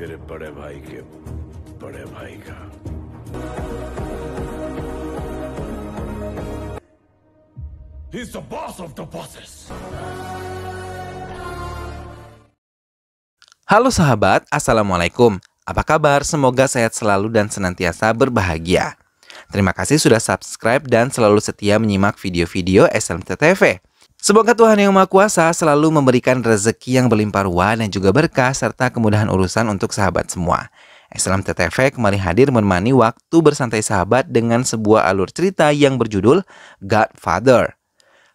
तेरे बड़े भाई के बड़े भाई का। He's the boss of the bosses. Halo sahabat, Assalamualaikum. Apa kabar? Semoga sehat selalu dan senantiasa berbahagia. Terima kasih sudah subscribe dan selalu setia menyimak video-video SLMT TV. Semoga Tuhan Yang Maha Kuasa selalu memberikan rezeki yang berlimpah ruah dan juga berkah serta kemudahan urusan untuk sahabat semua. SLMT TV kembali hadir menemani waktu bersantai sahabat dengan sebuah alur cerita yang berjudul Godfather.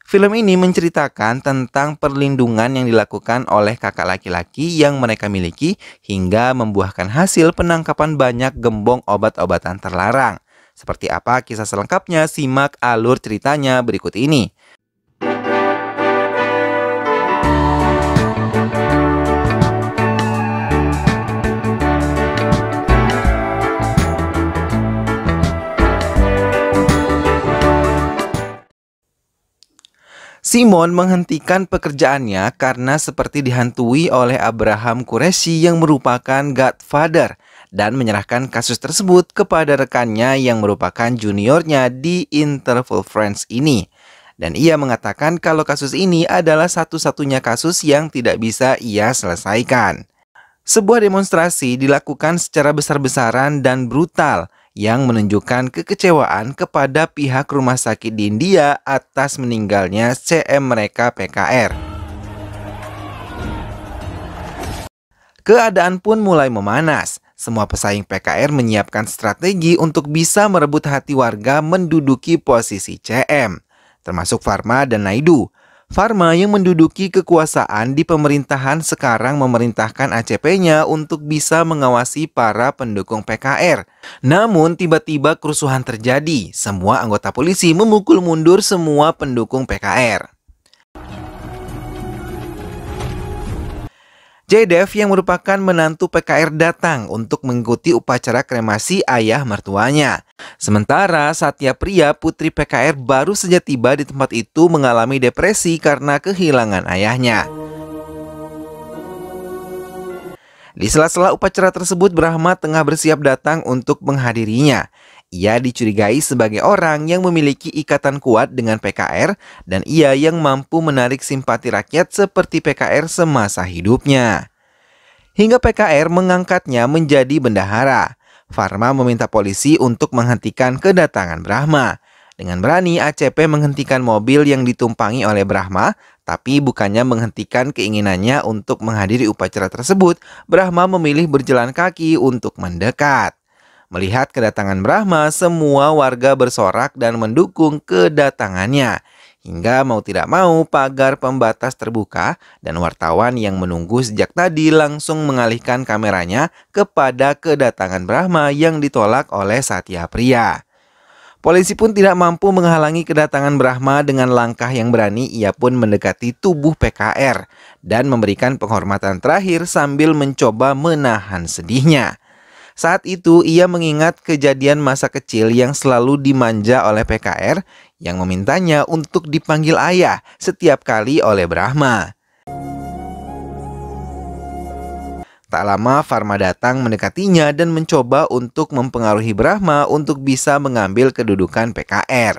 Film ini menceritakan tentang perlindungan yang dilakukan oleh kakak laki-laki yang mereka miliki hingga membuahkan hasil penangkapan banyak gembong obat-obatan terlarang. Seperti apa kisah selengkapnya? Simak alur ceritanya berikut ini. Simon menghentikan pekerjaannya karena seperti dihantui oleh Abraham Qureshi yang merupakan Godfather dan menyerahkan kasus tersebut kepada rekannya yang merupakan juniornya di Interval Friends ini. Dan ia mengatakan kalau kasus ini adalah satu-satunya kasus yang tidak bisa ia selesaikan. Sebuah demonstrasi dilakukan secara besar-besaran dan brutal yang menunjukkan kekecewaan kepada pihak rumah sakit di India atas meninggalnya CM mereka PKR. Keadaan pun mulai memanas. Semua pesaing PKR menyiapkan strategi untuk bisa merebut hati warga menduduki posisi CM, termasuk Pharma dan Naidu. Pharma yang menduduki kekuasaan di pemerintahan sekarang memerintahkan ACP-nya untuk bisa mengawasi para pendukung PKR. Namun tiba-tiba kerusuhan terjadi. Semua anggota polisi memukul mundur semua pendukung PKR. Jaydev yang merupakan menantu PKR datang untuk mengikuti upacara kremasi ayah mertuanya. Sementara Satya Priya, putri PKR baru saja tiba di tempat itu mengalami depresi karena kehilangan ayahnya. Di sela-sela upacara tersebut, Brahma tengah bersiap datang untuk menghadirinya. Ia dicurigai sebagai orang yang memiliki ikatan kuat dengan PKR dan ia yang mampu menarik simpati rakyat seperti PKR semasa hidupnya. Hingga PKR mengangkatnya menjadi bendahara. Pharma meminta polisi untuk menghentikan kedatangan Brahma. Dengan berani, ACP menghentikan mobil yang ditumpangi oleh Brahma, tapi bukannya menghentikan keinginannya untuk menghadiri upacara tersebut, Brahma memilih berjalan kaki untuk mendekat. Melihat kedatangan Brahma, semua warga bersorak dan mendukung kedatangannya. Hingga mau tidak mau pagar pembatas terbuka dan wartawan yang menunggu sejak tadi langsung mengalihkan kameranya kepada kedatangan Brahma yang ditolak oleh Satya Priya. Polisi pun tidak mampu menghalangi kedatangan Brahma. Dengan langkah yang berani, ia pun mendekati tubuh PKR dan memberikan penghormatan terakhir sambil mencoba menahan sedihnya. Saat itu ia mengingat kejadian masa kecil yang selalu dimanja oleh PKR yang memintanya untuk dipanggil ayah setiap kali oleh Brahma. Tak lama Pharma datang mendekatinya dan mencoba untuk mempengaruhi Brahma untuk bisa mengambil kedudukan PKR.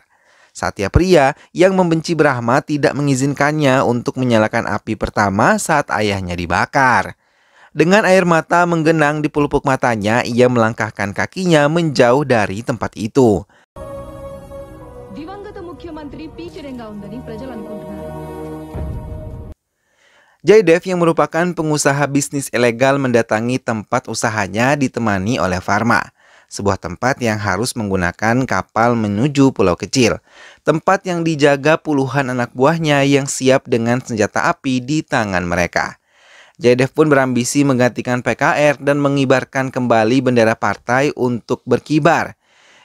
Satya Priya yang membenci Brahma tidak mengizinkannya untuk menyalakan api pertama saat ayahnya dibakar. Dengan air mata menggenang di pelupuk matanya, ia melangkahkan kakinya menjauh dari tempat itu. Jaydev yang merupakan pengusaha bisnis ilegal mendatangi tempat usahanya ditemani oleh Pharma. Sebuah tempat yang harus menggunakan kapal menuju pulau kecil. Tempat yang dijaga puluhan anak buahnya yang siap dengan senjata api di tangan mereka. Jaydev pun berambisi menggantikan PKR dan mengibarkan kembali bendera partai untuk berkibar.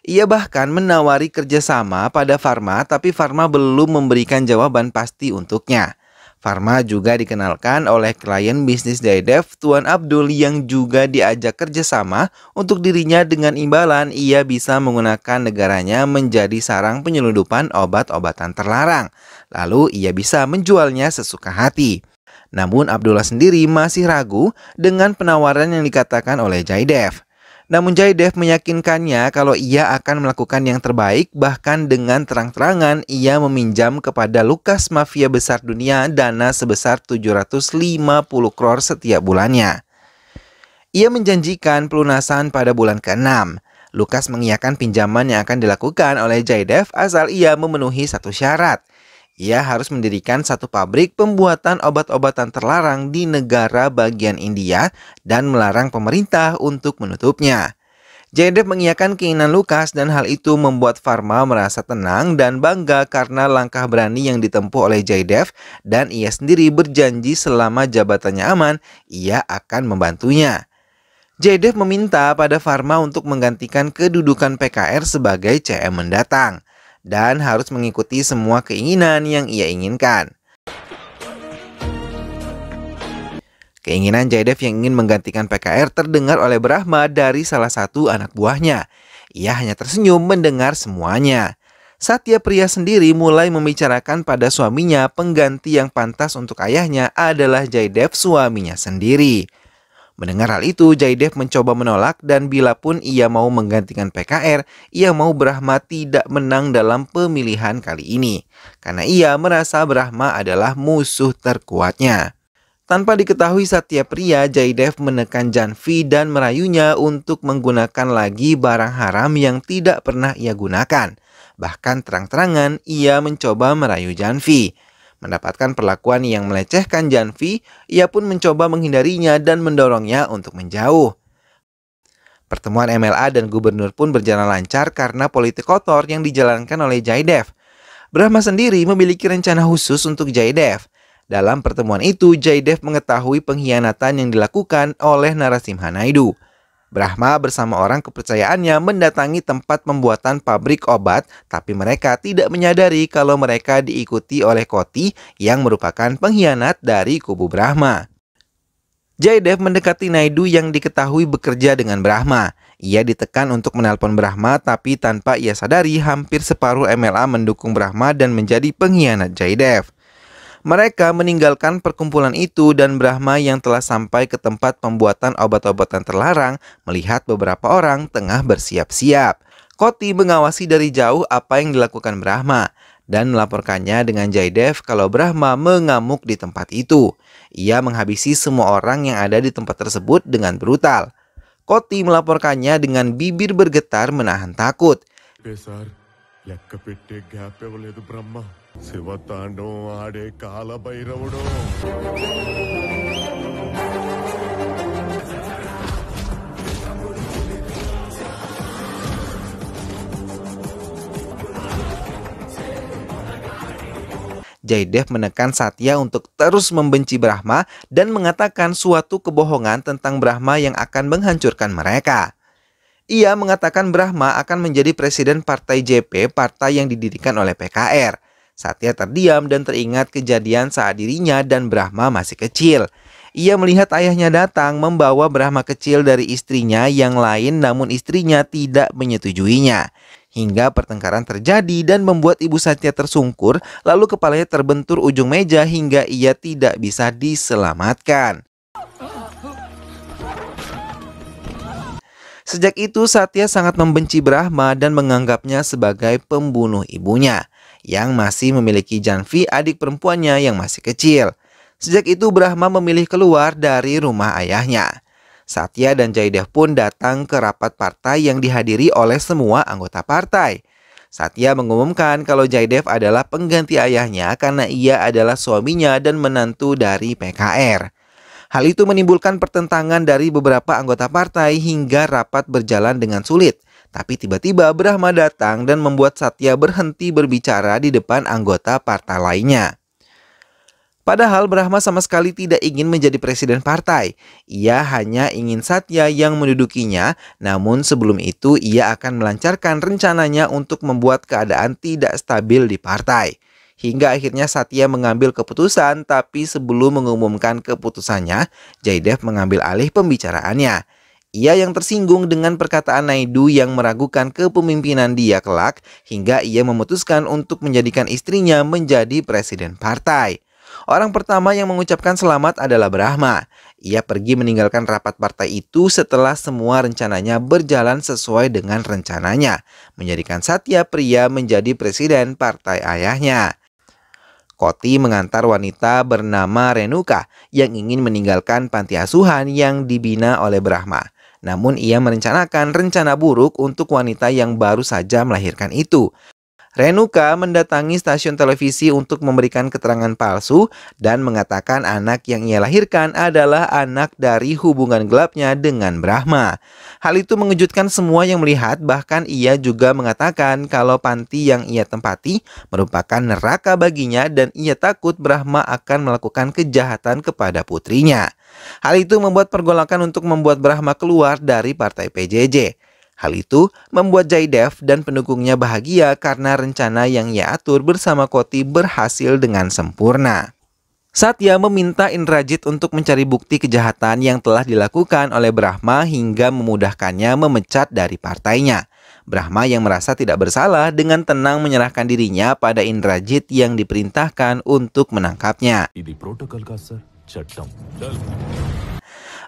Ia bahkan menawari kerjasama pada Pharma, tapi Pharma belum memberikan jawaban pasti untuknya. Pharma juga dikenalkan oleh klien bisnis Jaydev, Tuan Abdul, yang juga diajak kerjasama untuk dirinya dengan imbalan ia bisa menggunakan negaranya menjadi sarang penyelundupan obat-obatan terlarang. Lalu ia bisa menjualnya sesuka hati. Namun Abdullah sendiri masih ragu dengan penawaran yang dikatakan oleh Jaidev. Namun Jaidev meyakinkannya kalau ia akan melakukan yang terbaik, bahkan dengan terang-terangan ia meminjam kepada Lukas mafia besar dunia dana sebesar 750 crore setiap bulannya. Ia menjanjikan pelunasan pada bulan ke-6. Lukas mengiyakan pinjaman yang akan dilakukan oleh Jaidev asal ia memenuhi satu syarat. Ia harus mendirikan satu pabrik pembuatan obat-obatan terlarang di negara bagian India dan melarang pemerintah untuk menutupnya. Jaidev mengiyakan keinginan Lukas dan hal itu membuat Varma merasa tenang dan bangga karena langkah berani yang ditempuh oleh Jaidev, dan ia sendiri berjanji selama jabatannya aman, ia akan membantunya. Jaidev meminta pada Varma untuk menggantikan kedudukan PKR sebagai CM mendatang dan harus mengikuti semua keinginan yang ia inginkan. Keinginan Jaidev yang ingin menggantikan PKR terdengar oleh Brahma dari salah satu anak buahnya. Ia hanya tersenyum mendengar semuanya. Satya Priya sendiri mulai membicarakan pada suaminya pengganti yang pantas untuk ayahnya adalah Jaidev, suaminya sendiri. Mendengar hal itu, Jaidev mencoba menolak dan bila pun ia mau menggantikan PKR, ia mau Brahma tidak menang dalam pemilihan kali ini. Karena ia merasa Brahma adalah musuh terkuatnya. Tanpa diketahui Satya Priya, Jaidev menekan Janvi dan merayunya untuk menggunakan lagi barang haram yang tidak pernah ia gunakan. Bahkan terang-terangan ia mencoba merayu Janvi. Mendapatkan perlakuan yang melecehkan Janvi, ia pun mencoba menghindarinya dan mendorongnya untuk menjauh. Pertemuan MLA dan gubernur pun berjalan lancar karena politik kotor yang dijalankan oleh Jaidev. Brahma sendiri memiliki rencana khusus untuk Jaidev. Dalam pertemuan itu, Jaidev mengetahui pengkhianatan yang dilakukan oleh Narasimha Naidu. Brahma bersama orang kepercayaannya mendatangi tempat pembuatan pabrik obat, tapi mereka tidak menyadari kalau mereka diikuti oleh Koti yang merupakan pengkhianat dari kubu Brahma. Jaidev mendekati Naidu yang diketahui bekerja dengan Brahma. Ia ditekan untuk menelpon Brahma, tapi tanpa ia sadari hampir separuh MLA mendukung Brahma dan menjadi pengkhianat Jaidev. Mereka meninggalkan perkumpulan itu dan Brahma yang telah sampai ke tempat pembuatan obat-obatan terlarang melihat beberapa orang tengah bersiap-siap. Koti mengawasi dari jauh apa yang dilakukan Brahma dan melaporkannya dengan Jaidev kalau Brahma mengamuk di tempat itu. Ia menghabisi semua orang yang ada di tempat tersebut dengan brutal. Koti melaporkannya dengan bibir bergetar menahan takut. లెక్క పెట్టే గ్యాప్ ఇవ్వలేదు బ్రహ్మ శివతాండవం ఆడే కాలభైరవుడు Jaidev menekan Satya untuk terus membenci Brahma dan mengatakan suatu kebohongan tentang Brahma yang akan menghancurkan mereka. Ia mengatakan Brahma akan menjadi presiden partai JP, partai yang didirikan oleh PKR. Satya terdiam dan teringat kejadian saat dirinya dan Brahma masih kecil. Ia melihat ayahnya datang membawa Brahma kecil dari istrinya yang lain, namun istrinya tidak menyetujuinya. Hingga pertengkaran terjadi dan membuat ibu Satya tersungkur, lalu kepalanya terbentur ujung meja hingga ia tidak bisa diselamatkan. Sejak itu Satya sangat membenci Brahma dan menganggapnya sebagai pembunuh ibunya, yang masih memiliki Janvi, adik perempuannya yang masih kecil. Sejak itu Brahma memilih keluar dari rumah ayahnya. Satya dan Jaidev pun datang ke rapat partai yang dihadiri oleh semua anggota partai. Satya mengumumkan kalau Jaidev adalah pengganti ayahnya karena ia adalah suaminya dan menantu dari PKR. Hal itu menimbulkan pertentangan dari beberapa anggota partai hingga rapat berjalan dengan sulit. Tapi tiba-tiba Brahma datang dan membuat Satya berhenti berbicara di depan anggota partai lainnya. Padahal Brahma sama sekali tidak ingin menjadi presiden partai. Ia hanya ingin Satya yang mendudukinya, namun sebelum itu ia akan melancarkan rencananya untuk membuat keadaan tidak stabil di partai. Hingga akhirnya Satya mengambil keputusan, tapi sebelum mengumumkan keputusannya, Jaidev mengambil alih pembicaraannya. Ia yang tersinggung dengan perkataan Naidu yang meragukan kepemimpinan dia kelak, hingga ia memutuskan untuk menjadikan istrinya menjadi presiden partai. Orang pertama yang mengucapkan selamat adalah Brahma. Ia pergi meninggalkan rapat partai itu setelah semua rencananya berjalan sesuai dengan rencananya, menjadikan Satya Priya menjadi presiden partai ayahnya. Koti mengantar wanita bernama Renuka yang ingin meninggalkan panti asuhan yang dibina oleh Brahma. Namun ia merencanakan rencana buruk untuk wanita yang baru saja melahirkan itu. Renuka mendatangi stasiun televisi untuk memberikan keterangan palsu dan mengatakan anak yang ia lahirkan adalah anak dari hubungan gelapnya dengan Brahma. Hal itu mengejutkan semua yang melihat, bahkan ia juga mengatakan kalau panti yang ia tempati merupakan neraka baginya dan ia takut Brahma akan melakukan kejahatan kepada putrinya. Hal itu membuat pergolakan untuk membuat Brahma keluar dari partai PJJ. Hal itu membuat Jaydev dan pendukungnya bahagia karena rencana yang ia atur bersama Koti berhasil dengan sempurna. Satya meminta Indrajit untuk mencari bukti kejahatan yang telah dilakukan oleh Brahma hingga memudahkannya memecat dari partainya. Brahma yang merasa tidak bersalah dengan tenang menyerahkan dirinya pada Indrajit yang diperintahkan untuk menangkapnya. Ini protokol sir, chattam.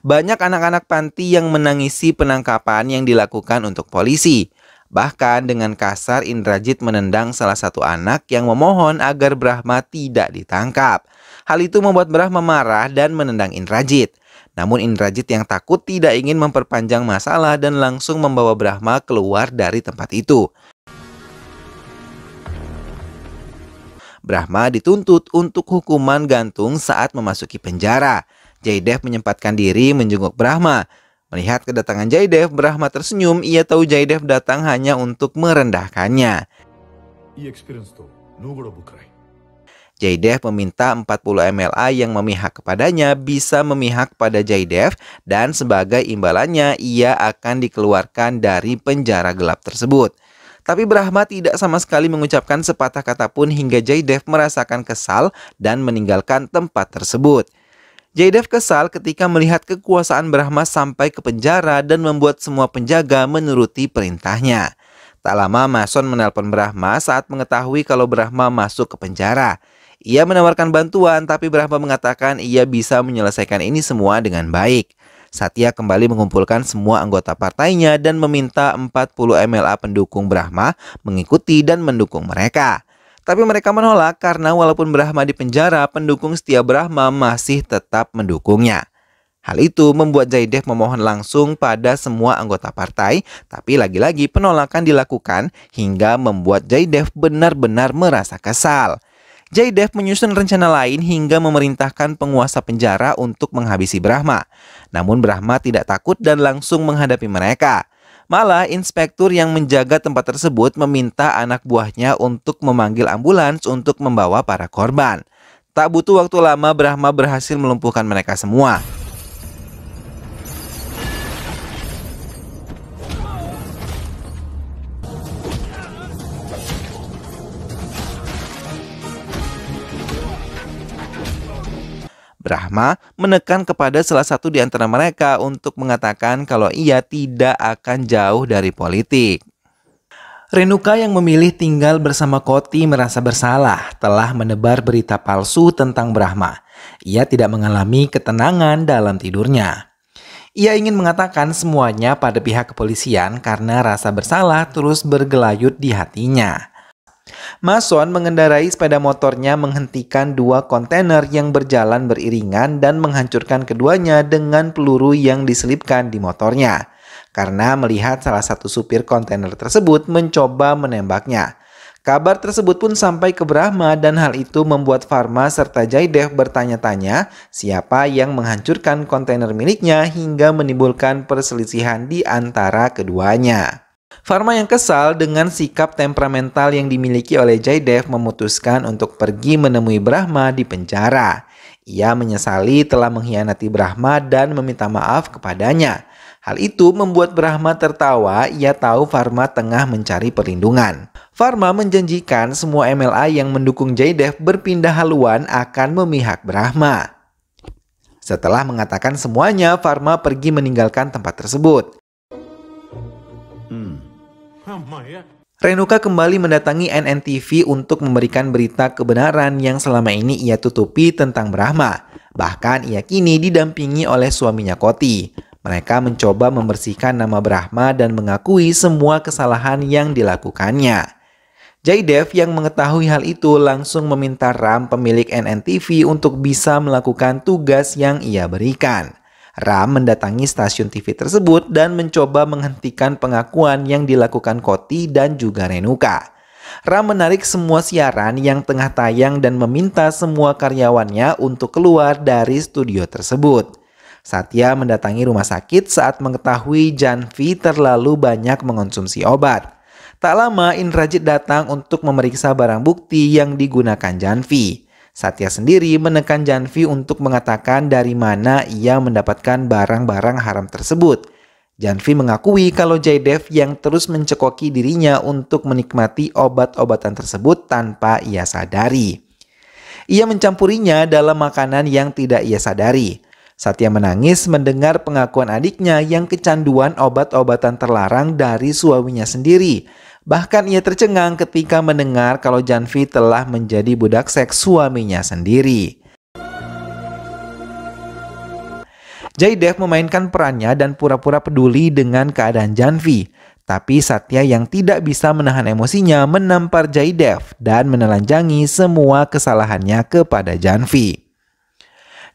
Banyak anak-anak panti yang menangisi penangkapan yang dilakukan untuk polisi. Bahkan dengan kasar Indrajit menendang salah satu anak yang memohon agar Brahma tidak ditangkap. Hal itu membuat Brahma marah dan menendang Indrajit. Namun Indrajit yang takut tidak ingin memperpanjang masalah dan langsung membawa Brahma keluar dari tempat itu. Brahma dituntut untuk hukuman gantung saat memasuki penjara. Jaydev menyempatkan diri menjenguk Brahma. Melihat kedatangan Jaydev, Brahma tersenyum. Ia tahu Jaydev datang hanya untuk merendahkannya. Jaydev meminta 40 MLA yang memihak kepadanya bisa memihak pada Jaydev dan sebagai imbalannya ia akan dikeluarkan dari penjara gelap tersebut. Tapi Brahma tidak sama sekali mengucapkan sepatah kata pun hingga Jaydev merasakan kesal dan meninggalkan tempat tersebut. Jaydev kesal ketika melihat kekuasaan Brahma sampai ke penjara dan membuat semua penjaga menuruti perintahnya. Tak lama Mason menelpon Brahma saat mengetahui kalau Brahma masuk ke penjara. Ia menawarkan bantuan tapi Brahma mengatakan ia bisa menyelesaikan ini semua dengan baik. Satya kembali mengumpulkan semua anggota partainya dan meminta 40 MLA pendukung Brahma mengikuti dan mendukung mereka. Tapi mereka menolak karena walaupun Brahma di penjara, pendukung setia Brahma masih tetap mendukungnya. Hal itu membuat Jaydev memohon langsung pada semua anggota partai, tapi lagi-lagi penolakan dilakukan hingga membuat Jaydev benar-benar merasa kesal. Jaydev menyusun rencana lain hingga memerintahkan penguasa penjara untuk menghabisi Brahma. Namun Brahma tidak takut dan langsung menghadapi mereka. Malah inspektur yang menjaga tempat tersebut meminta anak buahnya untuk memanggil ambulans untuk membawa para korban. Tak butuh waktu lama Brahma berhasil melumpuhkan mereka semua. Brahma menekan kepada salah satu di antara mereka untuk mengatakan kalau ia tidak akan jauh dari politik. Renuka yang memilih tinggal bersama Koti merasa bersalah telah menebar berita palsu tentang Brahma. Ia tidak mengalami ketenangan dalam tidurnya. Ia ingin mengatakan semuanya pada pihak kepolisian karena rasa bersalah terus bergelayut di hatinya. Mason mengendarai sepeda motornya menghentikan dua kontainer yang berjalan beriringan dan menghancurkan keduanya dengan peluru yang diselipkan di motornya. Karena melihat salah satu supir kontainer tersebut mencoba menembaknya. Kabar tersebut pun sampai ke Brahma dan hal itu membuat Farma serta Jaydev bertanya-tanya siapa yang menghancurkan kontainer miliknya hingga menimbulkan perselisihan di antara keduanya. Farma yang kesal dengan sikap temperamental yang dimiliki oleh Jaydev memutuskan untuk pergi menemui Brahma di penjara. Ia menyesali telah mengkhianati Brahma dan meminta maaf kepadanya. Hal itu membuat Brahma tertawa, ia tahu Farma tengah mencari perlindungan. Farma menjanjikan semua MLA yang mendukung Jaydev berpindah haluan akan memihak Brahma. Setelah mengatakan semuanya, Farma pergi meninggalkan tempat tersebut. Renuka kembali mendatangi NNTV untuk memberikan berita kebenaran yang selama ini ia tutupi tentang Brahma. Bahkan ia kini didampingi oleh suaminya Koti. Mereka mencoba membersihkan nama Brahma dan mengakui semua kesalahan yang dilakukannya. Jaydev yang mengetahui hal itu langsung meminta Ram pemilik NNTV untuk bisa melakukan tugas yang ia berikan. Ram mendatangi stasiun TV tersebut dan mencoba menghentikan pengakuan yang dilakukan Koti dan juga Renuka. Ram menarik semua siaran yang tengah tayang dan meminta semua karyawannya untuk keluar dari studio tersebut. Satya mendatangi rumah sakit saat mengetahui Janvi terlalu banyak mengonsumsi obat. Tak lama Indrajit datang untuk memeriksa barang bukti yang digunakan Janvi. Satya sendiri menekan Janvi untuk mengatakan dari mana ia mendapatkan barang-barang haram tersebut. Janvi mengakui kalau Jaydev yang terus mencekoki dirinya untuk menikmati obat-obatan tersebut tanpa ia sadari. Ia mencampurinya dalam makanan yang tidak ia sadari. Satya menangis mendengar pengakuan adiknya yang kecanduan obat-obatan terlarang dari suaminya sendiri. Bahkan ia tercengang ketika mendengar kalau Janvi telah menjadi budak seks suaminya sendiri. Jaydev memainkan perannya dan pura-pura peduli dengan keadaan Janvi. Tapi Satya yang tidak bisa menahan emosinya menampar Jaydev dan menelanjangi semua kesalahannya kepada Janvi.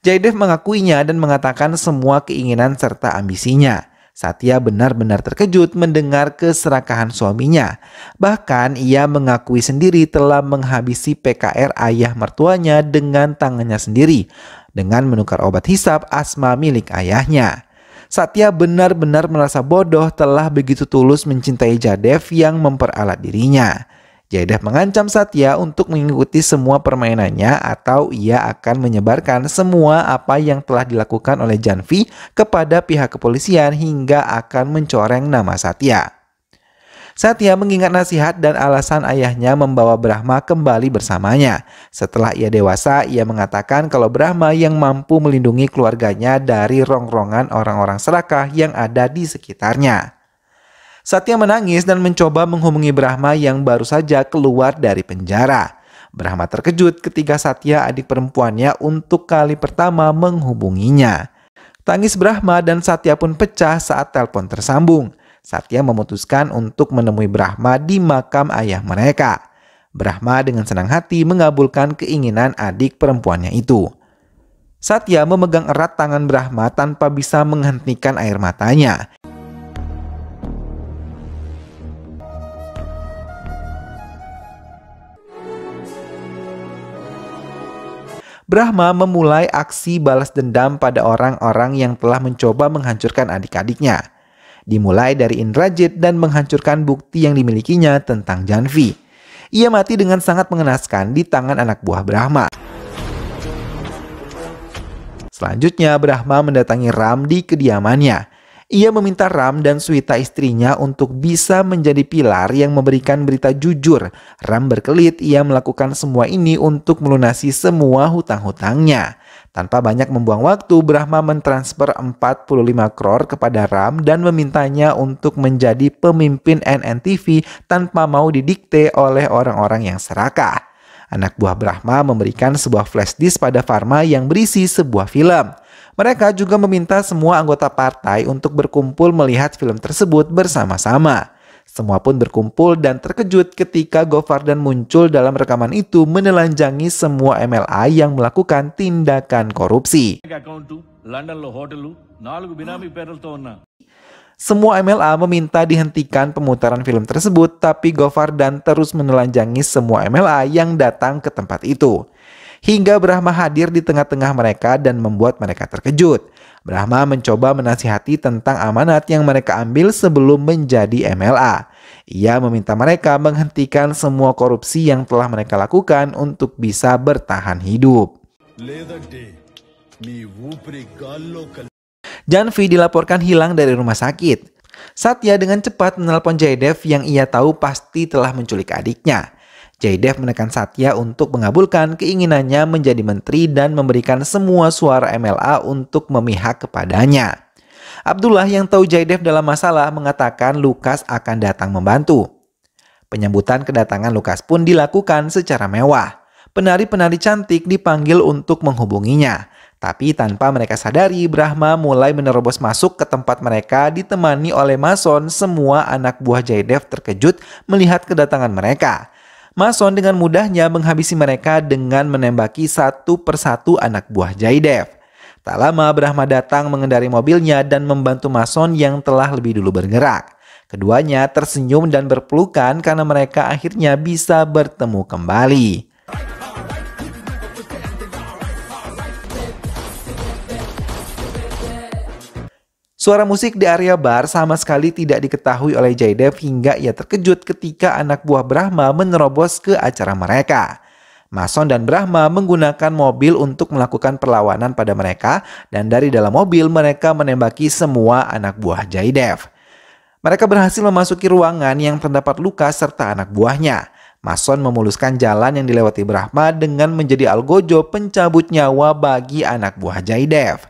Jaydev mengakuinya dan mengatakan semua keinginan serta ambisinya. Satya benar-benar terkejut mendengar keserakahan suaminya. Bahkan ia mengakui sendiri telah menghabisi PKR ayah mertuanya dengan tangannya sendiri dengan menukar obat hisap asma milik ayahnya. Satya benar-benar merasa bodoh telah begitu tulus mencintai Jaydev yang memperalat dirinya. Jaydev mengancam Satya untuk mengikuti semua permainannya atau ia akan menyebarkan semua apa yang telah dilakukan oleh Janvi kepada pihak kepolisian hingga akan mencoreng nama Satya. Satya mengingat nasihat dan alasan ayahnya membawa Brahma kembali bersamanya. Setelah ia dewasa, ia mengatakan kalau Brahma yang mampu melindungi keluarganya dari rongrongan orang-orang serakah yang ada di sekitarnya. Satya menangis dan mencoba menghubungi Brahma yang baru saja keluar dari penjara. Brahma terkejut ketika Satya, adik perempuannya, untuk kali pertama menghubunginya. Tangis Brahma dan Satya pun pecah saat telepon tersambung. Satya memutuskan untuk menemui Brahma di makam ayah mereka. Brahma dengan senang hati mengabulkan keinginan adik perempuannya itu. Satya memegang erat tangan Brahma tanpa bisa menghentikan air matanya. Brahma memulai aksi balas dendam pada orang-orang yang telah mencoba menghancurkan adik-adiknya. Dimulai dari Indrajit dan menghancurkan bukti yang dimilikinya tentang Janvi. Ia mati dengan sangat mengenaskan di tangan anak buah Brahma. Selanjutnya Brahma mendatangi Ram di kediamannya. Ia meminta Ram dan Swita istrinya untuk bisa menjadi pilar yang memberikan berita jujur. Ram berkelit ia melakukan semua ini untuk melunasi semua hutang-hutangnya. Tanpa banyak membuang waktu, Brahma mentransfer 45 crore kepada Ram dan memintanya untuk menjadi pemimpin NNTV tanpa mau didikte oleh orang-orang yang serakah. Anak buah Brahma memberikan sebuah flash disk pada Pharma yang berisi sebuah film. Mereka juga meminta semua anggota partai untuk berkumpul melihat film tersebut bersama-sama. Semua pun berkumpul dan terkejut ketika Govardhan muncul dalam rekaman itu menelanjangi semua MLA yang melakukan tindakan korupsi. Semua MLA meminta dihentikan pemutaran film tersebut, tapi Govardhan terus menelanjangi semua MLA yang datang ke tempat itu. Hingga Brahma hadir di tengah-tengah mereka dan membuat mereka terkejut. Brahma mencoba menasihati tentang amanat yang mereka ambil sebelum menjadi MLA. Ia meminta mereka menghentikan semua korupsi yang telah mereka lakukan untuk bisa bertahan hidup. Janvi dilaporkan hilang dari rumah sakit. Satya dengan cepat menelpon Jaydev yang ia tahu pasti telah menculik adiknya. Jaydev menekan Satya untuk mengabulkan keinginannya menjadi menteri dan memberikan semua suara MLA untuk memihak kepadanya. Abdullah yang tahu Jaydev dalam masalah mengatakan Lukas akan datang membantu. Penyambutan kedatangan Lukas pun dilakukan secara mewah. Penari-penari cantik dipanggil untuk menghubunginya. Tapi tanpa mereka sadari, Brahma mulai menerobos masuk ke tempat mereka ditemani oleh Mason. Semua anak buah Jaidev terkejut melihat kedatangan mereka. Mason dengan mudahnya menghabisi mereka dengan menembaki satu persatu anak buah Jaidev. Tak lama Brahma datang mengendari mobilnya dan membantu Mason yang telah lebih dulu bergerak. Keduanya tersenyum dan berpelukan karena mereka akhirnya bisa bertemu kembali. Suara musik di area bar sama sekali tidak diketahui oleh Jaidev hingga ia terkejut ketika anak buah Brahma menerobos ke acara mereka. Mason dan Brahma menggunakan mobil untuk melakukan perlawanan pada mereka dan dari dalam mobil mereka menembaki semua anak buah Jaidev. Mereka berhasil memasuki ruangan yang terdapat Lukas serta anak buahnya. Mason memuluskan jalan yang dilewati Brahma dengan menjadi algojo pencabut nyawa bagi anak buah Jaidev.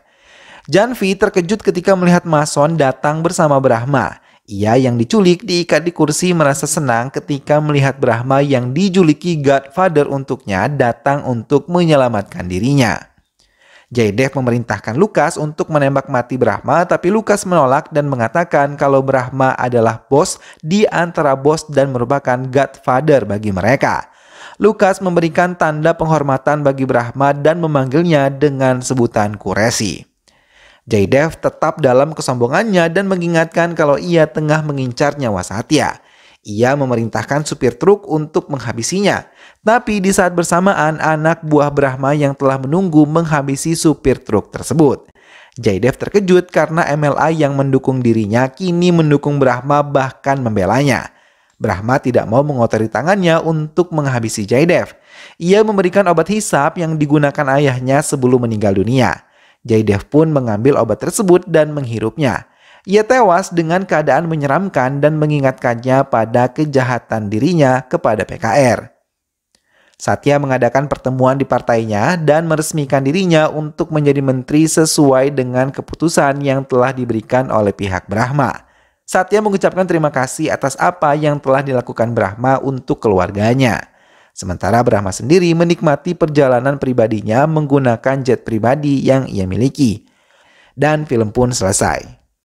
Janvi terkejut ketika melihat Mason datang bersama Brahma. Ia yang diculik diikat di kursi merasa senang ketika melihat Brahma yang dijuliki Godfather untuknya datang untuk menyelamatkan dirinya. Jaidev memerintahkan Lukas untuk menembak mati Brahma, tapi Lukas menolak dan mengatakan kalau Brahma adalah bos di antara bos dan merupakan Godfather bagi mereka. Lukas memberikan tanda penghormatan bagi Brahma dan memanggilnya dengan sebutan Quraishi. Jaidev tetap dalam kesombongannya dan mengingatkan kalau ia tengah mengincar nyawa Satya. Ia memerintahkan supir truk untuk menghabisinya. Tapi di saat bersamaan anak buah Brahma yang telah menunggu menghabisi supir truk tersebut. Jaidev terkejut karena MLA yang mendukung dirinya kini mendukung Brahma bahkan membelanya. Brahma tidak mau mengotori tangannya untuk menghabisi Jaidev. Ia memberikan obat hisap yang digunakan ayahnya sebelum meninggal dunia. Jaidev pun mengambil obat tersebut dan menghirupnya. Ia tewas dengan keadaan menyeramkan dan mengingatkannya pada kejahatan dirinya kepada PKR. Satya mengadakan pertemuan di partainya dan meresmikan dirinya untuk menjadi menteri sesuai dengan keputusan yang telah diberikan oleh pihak Brahma. Satya mengucapkan terima kasih atas apa yang telah dilakukan Brahma untuk keluarganya. Sementara Brahma sendiri menikmati perjalanan pribadinya menggunakan jet pribadi yang ia miliki. Dan film pun selesai.